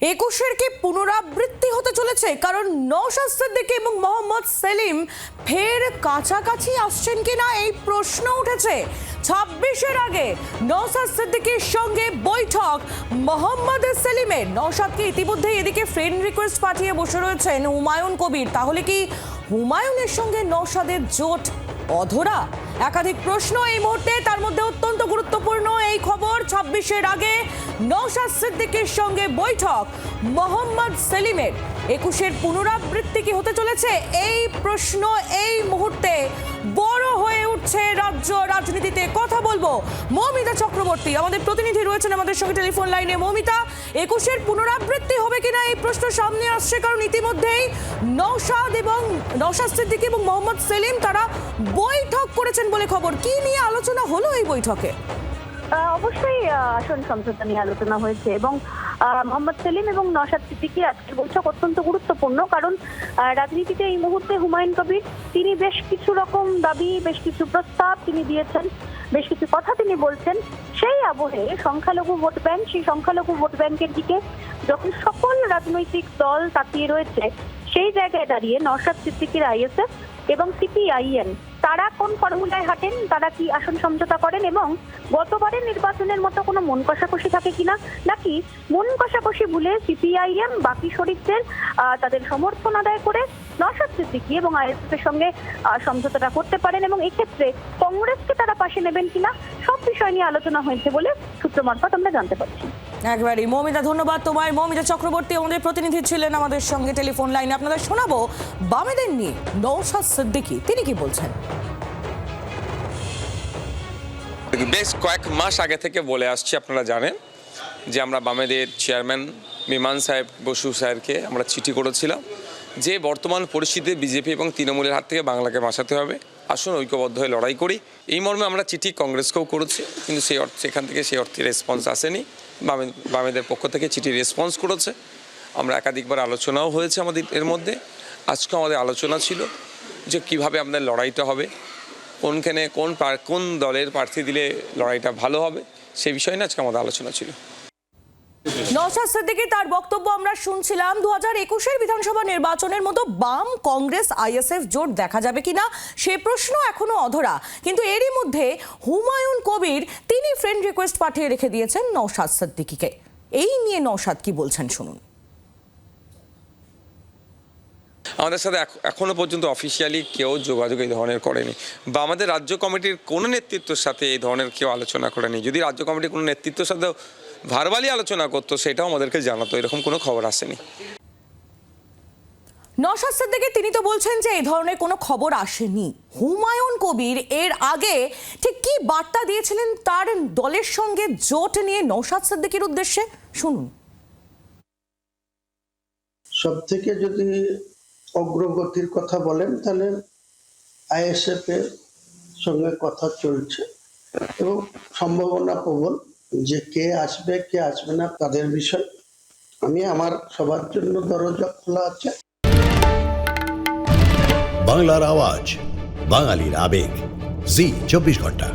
একুশের কি পুনরাবৃত্তি হতে চলেছে? কারণ নওশাদ সিদ্দিকী এবং মোহাম্মদ সেলিম ফের কাছাকাছি আসছেন কিনা এই প্রশ্ন উঠেছে। 26-এর আগে নওশাদ সিদ্দিকীর সঙ্গে বৈঠক মোহাম্মদ সেলিমের। নওশাদকে ইতিমধ্যে এদিকে ফ্রেন্ড রিকোয়েস্ট পাঠিয়ে বসে রয়েছেন হুমায়ুন কবির। তাহলে কি হুমায়ুনের সঙ্গে নওশাদের জোট অধরা? একাধিক প্রশ্ন এই মুহূর্তে, তার মধ্যে অত্যন্ত গুরুত্বপূর্ণ এই খবর। 26-এর আগে নওশাদ সিদ্দিকীর সঙ্গে বৈঠক মোহাম্মদ সেলিমের। 21-এর পুনরাবৃত্তি কি হতে চলেছে? এই প্রশ্ন এই মুহূর্তে বড় হয়ে উঠছে রাজ্য রাজনীতিতে। কথা বলবো মৌমিতা চক্রবর্তী, আমাদের প্রতিনিধি রয়েছেন আমাদের সঙ্গে টেলিফোন লাইনে। মৌমিতা, 21-এর পুনরাবৃত্তি হবে কিনা এই প্রশ্ন সামনে আসছে, কারণ ইতিমধ্যেই নওশাদ সিদ্দিকী এবং মোহাম্মদ সেলিম তারা বৈঠক করেছেন বলে খবর। কি নিয়ে আলোচনা হলো এই বৈঠকে? অবশ্যই আসন সমঝোতা নিয়ে আলোচনা হয়েছে এবং মোহাম্মদ সেলিম এবং নওশাদ সিদ্দিকীর আজকের বৈঠক অত্যন্ত গুরুত্বপূর্ণ। কারণ রাজনীতিতে এই মুহূর্তে হুমায়ুন কবির তিনি বেশ কিছু রকম দাবি, বেশ কিছু প্রস্তাব তিনি দিয়েছেন, বেশ কিছু কথা তিনি বলছেন। সেই আবহে সংখ্যালঘু ভোট ব্যাংক, সেই সংখ্যালঘু ভোট ব্যাংকের দিকে যখন সকল রাজনৈতিক দল তাকিয়ে রয়েছে, সেই জায়গায় দাঁড়িয়ে নওশাদ সিদ্দিকীর আইএসএফ এবং সিপিআইএম তারা কোন ফর্মুলায় হাঁটেন, তারা কি আসন সমঝোতা করেন এবং গতবারের নির্বাচনের মতো কোনো মন কষাকষি থাকে কিনা, নাকি মন কষাকষি ভুলে সিপিআইএম বাকি শরিকদের তাদের সমর্থন আদায় করে নওশাদ সিদ্দিকী এবং আইএসএফ এর সঙ্গে সমঝোতাটা করতে পারেন এবং এক্ষেত্রে কংগ্রেসকে তারা পাশে নেবেন কিনা, সব বিষয় নিয়ে আলোচনা হয়েছে বলে সূত্র মারফত আমরা জানতে পারছি। একবারই মৌমিতা, ধন্যবাদ তোমায়। মৌমিতা চক্রবর্তী আমাদের প্রতিনিধি ছিলেন আমাদের সঙ্গে টেলিফোন লাইনে। আপনাদের শোনাবো বামেদের নিয়ে নওশাদ সিদ্দিকী তিনি কি বলছেন। বেশ কয়েক মাস আগে থেকে বলে আসছি, আপনারা জানেন যে আমরা বামেদের চেয়ারম্যান বিমান সাহেব বসু স্যারকে আমরা চিঠি করেছিলাম যে বর্তমান পরিস্থিতিতে বিজেপি এবং তৃণমূলের হাত থেকে বাংলাকে বাঁচাতে হবে, আসুন ঐক্যবদ্ধ হয়ে লড়াই করি। এই মর্মে আমরা চিঠি কংগ্রেসকেও করেছি, কিন্তু সেখান থেকে সেই অর্থে রেসপন্স আসেনি। বামেদের পক্ষ থেকে চিঠি রেসপন্স করেছে। আমরা একাধিকবার আলোচনাও হয়েছে আমাদের এর মধ্যে। আজকে আমাদের আলোচনা ছিল যে কিভাবে আমাদের লড়াইটা হবে, কোন দলের প্রার্থী দিলে লড়াইটা ভালো হবে, সেই বিষয় নিয়ে আজকে আমাদের আলোচনা ছিল। নওশাদ সিদ্দিকী তার বক্তব্য আমরা শুনছিলাম। 2021-এর বিধানসভা নির্বাচনের মতো বাম কংগ্রেস আইএসএফ জোট দেখা যাবে কিনা সে প্রশ্ন এখনো অধরা, কিন্তু এরই মধ্যে হুমায়ুন কবির তিনি ফ্রেন্ড রিকোয়েস্ট পাঠিয়ে রেখে দিয়েছেন নওশাদ সিদ্দিকীকে। এই নিয়ে নওশাদ কি বলছেন শুনুন। আমাদের সাথে এখনো পর্যন্ত অফিসিয়ালি কেউ যোগাযোগ এই ধরনের করেনি, বা আমাদের রাজ্য কমিটির কোনো নেতৃত্বের সাথে এই ধরনের কেউ আলোচনা করেনি। যদি রাজ্য কমিটির কোনো নেতৃত্বের সাথে ভার্বালি আলোচনা করতো সেটাও আমাদেরকে জানাতো, এরকম কোনো খবর আসেনি। নওশাদ সিদ্দিকী তিনি তো বলছেন যে এই ধরনের কোনো খবর আসেনি। হুমায়ুন কবির এর আগে ঠিক কি বার্তা দিয়েছিলেন তার দলের সঙ্গে জোট নিয়ে নওশাদ সিদ্দিকীর উদ্দেশ্যে শুনুন। সব থেকে যদি অগ্রগতির কথা বলেন তাহলে আইএসএফ এর সঙ্গে কথা চলছে এবং সম্ভাবনা প্রবল যে কে আসবে কে আসবে না তাদের বিষয়। আমি আমার সবার জন্য দরজা খোলা আছে। বাংলার আওয়াজ, বাঙালির আবেগ, জি 24 ঘন্টা।